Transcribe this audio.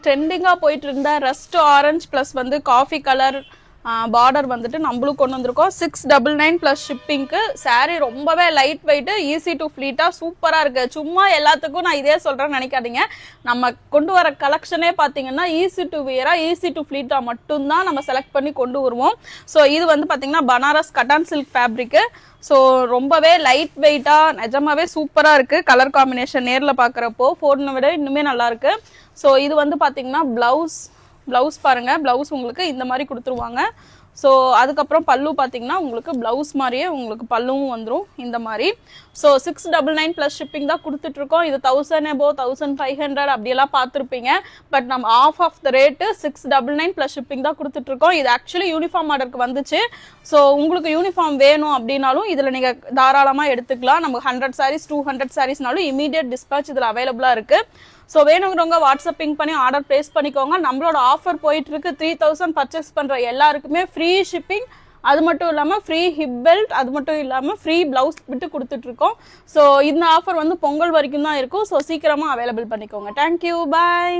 ட்ரெண்டிங்கா போயிட்டு இருந்த rust orange plus வந்து காஃபி கலர் பார்டர் வந்துட்டு நம்மளும் கொண்டு வந்திருக்கோம் 699 பிளஸ் ஷிப்பிங்க்கு. சாரீ ரொம்பவே லைட் வெயிட், ஈஸி டு ஃபிளீட்டா சூப்பரா இருக்கு. சும்மா எல்லாத்துக்கும் நான் இதே சொல்றேன்னு நினைக்காதீங்க. நம்ம கொண்டு வர கலெக்ஷனே பாத்தீங்கன்னா ஈஸி டு வியரா ஈஸி டு ஃபிளீட்டா மட்டும்தான் நம்ம செலக்ட் பண்ணி கொண்டு வருவோம். ஸோ இது வந்து பாத்தீங்கன்னா பனாரஸ் கட்டான் சில்க் ஃபேப்ரிக்கு. ஸோ ரொம்பவே லைட் வெயிட்டா நிஜமாவே சூப்பரா இருக்கு. கலர் காம்பினேஷன் நேர்ல பாக்குறப்போ ஃபோனை விட இன்னுமே நல்லா இருக்கு. ஸோ இது வந்து பாத்தீங்கன்னா பிளவுஸ் பாருங்க, பிளவுஸ் உங்களுக்கு இந்த மாதிரி கொடுத்துருவாங்க. ஸோ அதுக்கப்புறம் பல்லு பார்த்தீங்கன்னா உங்களுக்கு பிளவுஸ் மாதிரியே உங்களுக்கு பல்லுவும் வந்துடும் இந்த மாதிரி. ஸோ 699 ப்ளஸ் ஷிப்பிங் தான் கொடுத்துட்ருக்கோம். இது 1000 above 1500 அப்படியெல்லாம் பார்த்துருப்பீங்க. பட் நம்ம off the rate 699 plus shipping தான் கொடுத்துட்ருக்கோம். இது ஆக்சுவலி யூனிஃபார்ம் ஆர்டருக்கு வந்துச்சு. ஸோ உங்களுக்கு யூனிஃபார்ம் வேணும் அப்படின்னாலும் இதில் நீங்கள் தாராளமாக எடுத்துக்கலாம். நமக்கு 100 sarees 200 sareesனாலும் இமீடியட் டிஸ்பேச் இதில் அவைலபிளாக இருக்குது. ஸோ வேணுங்கிறவங்க வாட்ஸ்அப் பிங் பண்ணி ஆர்டர் ப்ளேஸ் பண்ணிக்கோங்க. நம்மளோட ஆஃபர் போயிட்டு இருக்கு. 3000 பர்ச்சேஸ் பண்ணுற எல்லாருக்குமே ஃப்ரீ ஷிப்பிங், அது மட்டும் இல்லாமல் ஃப்ரீ ஹிப் பெல்ட், அது மட்டும் இல்லாமல் ஃப்ரீ பிளவுஸ் விட்டு கொடுத்துட்ருக்கோம். ஸோ இந்த ஆஃபர் வந்து பொங்கல் வரைக்கும் தான் இருக்கும். ஸோ சீக்கிரமாக அவைலபிள் பண்ணிக்கோங்க. தேங்க்யூ, பாய்.